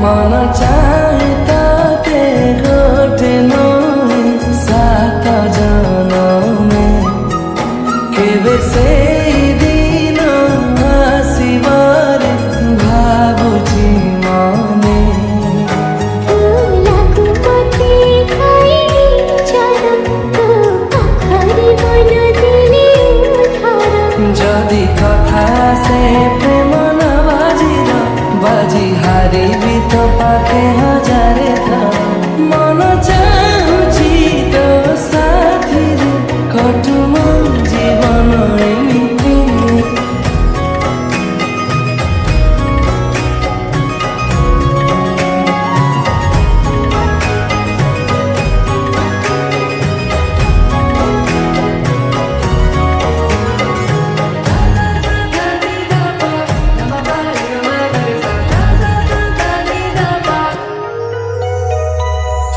मन चाहे ताते गोटे नहे सात जनमे केबे से दिन आसिबारे भाबुची मने जदि कथा से प्रेम न बाजिल बाजी हारी भी तो पाखे हजारे थर मन चाहुची तो साथी रे कटुम जीवन एमिति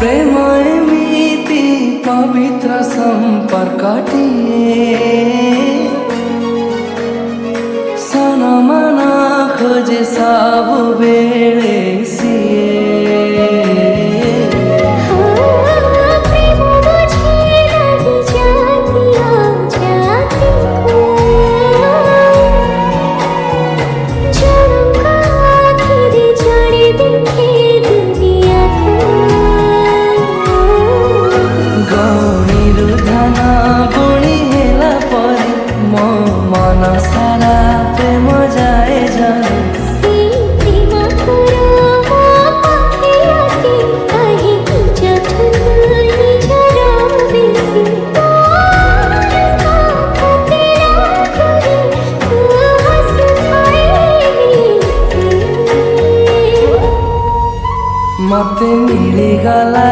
प्रेम एमिति पवित्र संपर्कटिए सनमान खोजे सब बेले सिए मन सारा प्रेम जाए जाने मते मिली गला